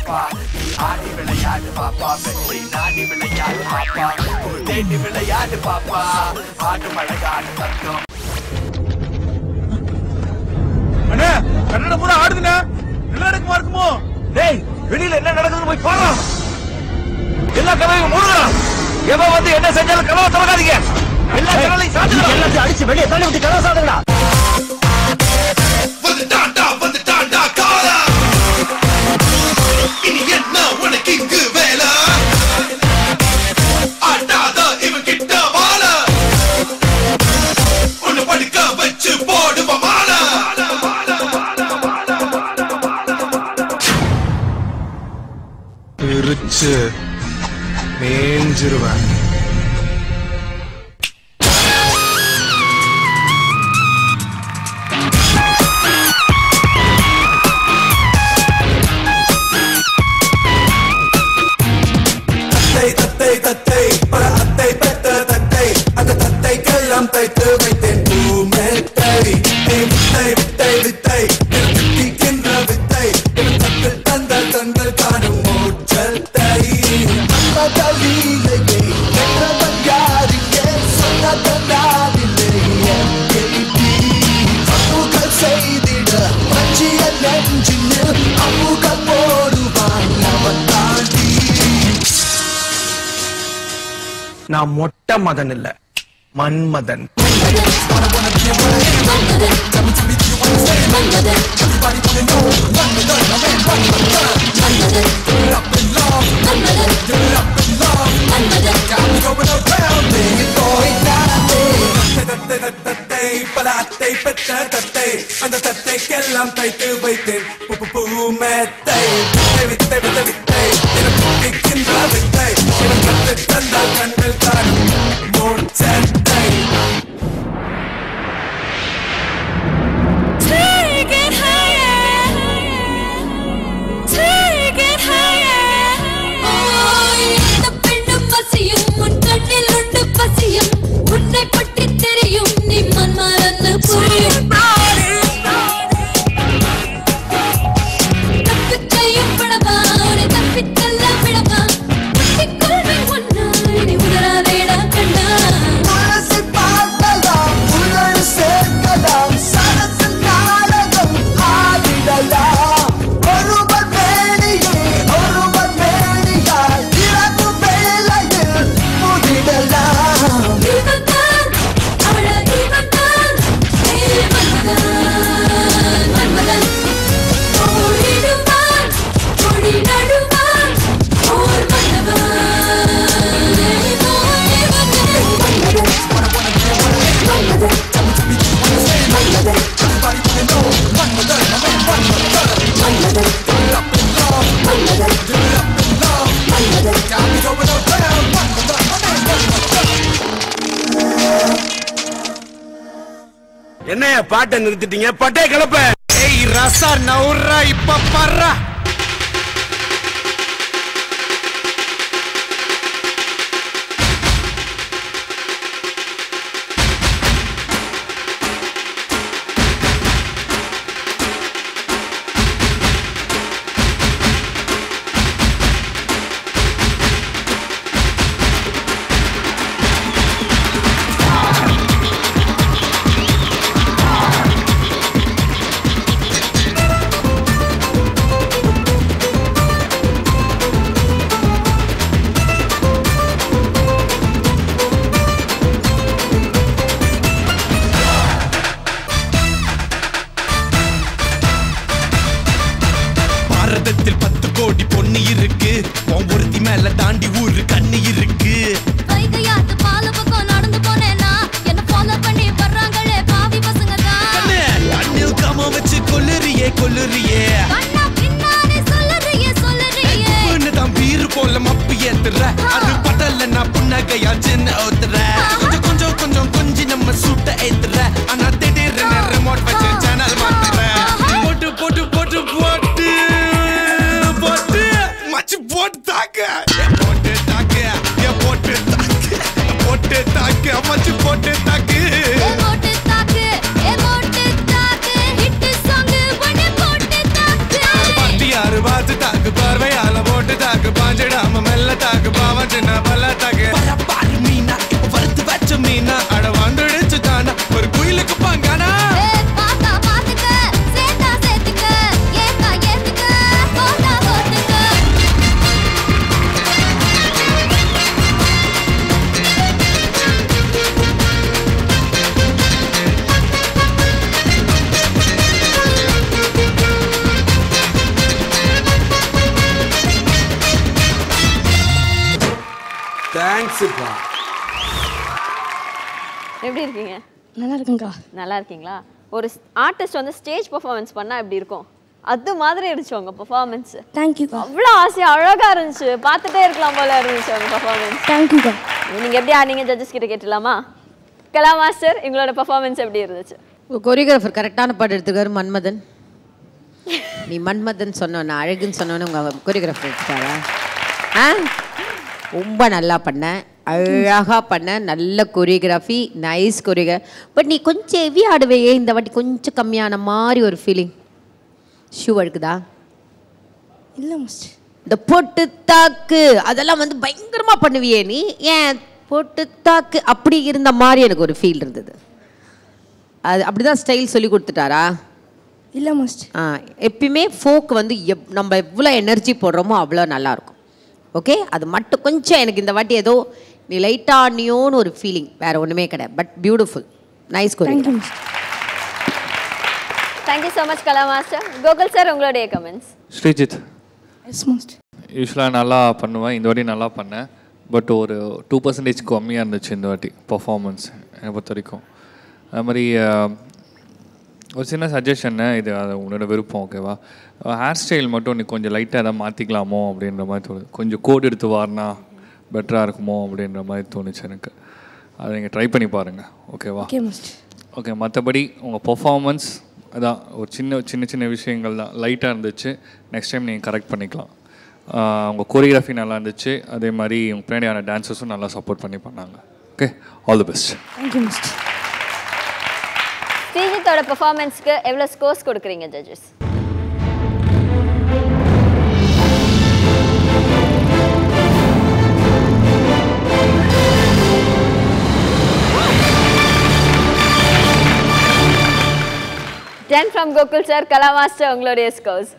பாப்பா நீ ஆடி விளையாடு பாப்பா வெற்றி நாடி விளையாடு பாப்பா ஒரு தேடி விளையாடு பாப்பா ஆடு மழகாடு தங்கம் அண்ணே கன்னட பூரா ஆடுதுண்ணே நல்லா இருக்குமா இருக்குமோ டேய் வெளியில என்ன நடக்குதுன்னு போய் பாரு எல்லா கதவையும் மூடுங்க எவன் வந்து என்ன செஞ்சாலும் கதவை திறக்காதீங்க எல்லா கதவையும் சாத்துங்க எல்லாத்தையும் அடிச்சு வெளியே தள்ளி விட்டு கதவை சாத்துங்கடா வந்துட்டாண்டா காலா இனி என்ன உனக்கு இங்கு வேலை ஆட்டாத இவன் கிட்ட வாழ உன்னை படுக்க வச்சு போடுவ மாலை பிரிச்சு மேஞ்சிருவேன் தத்தை பல அத்தை பெற்ற தத்தை அந்த தத்தைக்கெல்லாம் தைத்து வைத்தேன் பூமெத்தை வித்தை வித்தை வித்தை வித்திக்கின்ற வித்தை தங்கள் தந்த கண்கள் காணும் மோட்சத்தை அந்த தவியிலேயே பெற்றவன் யாரிங்கே சொன்னதனாரிலேயே அப்புகள் செய்திட பஞ்சிய நெஞ்சில் அப்புகள் போடுவான் அவன் தாண்டி நான் மொட்டை மதன் இல்ல மன்மதன் பல அத்தை பெற்ற தத்தை அந்த தத்தைக்கெல்லாம் தைத்து வைத்தேன் பூமெத்தை வித்தை வித்தை வித்தை வித்திக்கின்ற வித்தை கற்று தந்தால் கண்கள் காணும் மோட்சத்தை உன்னை பற்றி தெரியும் நீ மன்மரன்னு புரியும் தப்பிச்சையும் படமா உன்னை தப்பித்தல்ல விடமா கொள்வேன் ஒன்னா நீ உதராதேடா கண்ணா மனசை பார்க்கலாம் உணர்வு சேர்க்கலாம் சரசன் நாடகம் ஆடிடலாம் ஒருவர் மேனியே ஒருவர் மேனியால் இரவு வேளையில் முடிடலாம் என்ன பாட்டை நிறுத்திட்டீங்க பட்டே கிளப்ப ஏய் ரசா நவுறா இப்ப பர்றா பாரதத்தில் 10 கோடி பொண்ணு இருக்கு ஒருத்தி மேல தாண்டி ஊரு கண்ணு இருக்கு வைகையாத்து பால பக்கம் நடந்து போனேனா என்ன ஃபாலோ பண்ணி வர்றாங்களே பாவி பசங்க தான் கண்ணில் கம வச்சு கொல்லுறியே கொல்லுறியே கண்ணா பின்னாடி சொல்லறியே சொல்லறியே தான் பீரு போல மப்பு ஏத்துற அது படல நான் புன்னகையா சின்ன ஓத்துற கொஞ்சம் கொஞ்சம் கொஞ்சம் கொஞ்சி நம்ம சூட்ட ஏத்துற ஆனா திடீர்னு ரிமோட் வச்சு சேனல் மாத்துற போட்டு போட்டு போட்டு போட்டு போட்டு மச்சி போட்டு தாக்க போட்டு தாக்க போட்டு தாக்க போட்டு தாக்க மச்சி போட்டு தாக்கு போட்டு தாக்கு ஹிட் சாங் ஒண்ணே போட்டு தாக்கு பார்த்து யாரு பார்த்து தாக்கு பார்வையா பாவம் சின்ன பள்ளத்தாக்கு பாரு மீனா இப்ப வறுத்து வச்ச மீனா அட வந்துடுச்சு தானா ஒரு குயிலுக்கு பாங்கானா பாத்தா பாத்துக்க சேத்தா சேத்துக்க ஏத்தா ஏத்துக்க போட்டா போட்டுக்க தேங்க்ஸ்ப்பா. எப்படி இருக்கீங்க? நல்லா இருக்குங்கக்கா. நல்லா இருக்கீங்களா? ஒரு ஆர்டிஸ்ட் வந்து ஸ்டேஜ் பெர்ஃபார்மன்ஸ் பண்ணா எப்படி இருக்கும்? அது மாதிரி இருந்துச்சு உங்க பெர்ஃபார்மன்ஸ். தேங்க்யூக்கா. அவ்வளோ ஆசையா அழகா இருந்துச்சு. பார்த்துட்டே இருக்கலாம் போல இருந்துச்சு உங்க பெர்ஃபார்மன்ஸ். தேங்க்யூக்கா. நீங்க எப்படி ஆனீங்க ஜட்ஜஸ் கிட்ட கேட்டலாமா? கலா மாஸ்டர் உங்களோட பெர்ஃபார்மன்ஸ் எப்படி இருந்துச்சு? கொரியோகிராஃபர் கரெக்டான பாட்டு எடுத்துக்காரு மன்மதன். நீ மன்மதன் சொன்ன அழகுன்னு சொன்னோன்னு உங்க கொரியோகிராஃபர் எடுத்துட்டாரா? ரொம்ப நல்லா பண்ண, அழகாக பண்ண, நல்ல கொரியோகிராஃபி, நைஸ் கொரியோகிராஃபி. பட் நீ கொஞ்சம் ஹெவி ஆடுவையே, இந்த வாட்டி கொஞ்சம் கம்மியான மாதிரி ஒரு ஃபீலிங். ஷூ அழுக்குதா? இல்லை மாஸ்டர். இந்த பொட்டு தாக்கு அதெல்லாம் வந்து பயங்கரமாக பண்ணுவியே நீ. ஏன் பொட்டு தாக்கு அப்படி இருந்த மாதிரி எனக்கு ஒரு ஃபீல் இருந்தது. அது அப்படி தான் ஸ்டைல் சொல்லி கொடுத்துட்டாரா? இல்லை மாஸ்டர். எப்பயுமே ஃபோக் வந்து நம்ம எவ்வளோ எனர்ஜி போடுறோமோ அவ்வளோ நல்லாயிருக்கும். ஓகே, அது மட்டும் கொஞ்சம் எனக்கு இந்த வாட்டி ஏதோ நீ லைட்டாக ஆனியோன்னு ஒரு ஃபீலிங், வேறு ஒன்றுமே கிடையாது. But beautiful, nice choreography. Thank you so much Kala master. Gokul sir உங்களுடைய கமெண்ட்ஸ். Sreejith, yes master. யூஸ்வலாக நல்லா பண்ணுவேன், இந்த வாட்டி நல்லா பண்ணேன். பட் ஒரு 2% கம்மியாக இருந்துச்சு இந்த வாட்டி பர்ஃபார்மன்ஸ் என்னை பொறுத்த வரைக்கும். அது மாதிரி ஒரு சின்ன சஜஷன்னு, இது அது உன்னோட விருப்பம், ஓகேவா? ஹேர் ஸ்டைல் மட்டும் நீ கொஞ்சம் லைட்டாக எதாவது மாற்றிக்கலாமோ அப்படின்ற மாதிரி தோணுது. கொஞ்சம் கோட் எடுத்து வாரினா பெட்டராக இருக்குமோ அப்படின்ற மாதிரி தோணுச்சு எனக்கு. அதை நீங்கள் ட்ரை பண்ணி பாருங்கள், ஓகேவா? ஓகே, மற்றபடி உங்கள் பர்ஃபார்மன்ஸ் அதான் ஒரு சின்ன விஷயங்கள் தான் லைட்டாக இருந்துச்சு. நெக்ஸ்ட் டைம் நீங்கள் கரெக்ட் பண்ணிக்கலாம். உங்கள் கோரியோகிராஃபி நல்லா இருந்துச்சு. அதே மாதிரி உங்கள் பின்னாடியான டான்ஸஸும் நல்லா சப்போர்ட் பண்ணி பண்ணாங்க. Okay, all the best. Thank you master. ஸ்ரீஜித்தோட பெர்ஃபார்மன்ஸ்க்கு எவ்வளோ ஸ்கோர்ஸ் கொடுக்குறீங்க judges? Ten from Gokul sir. Kala master உங்களுடைய ஸ்கோர்ஸ்.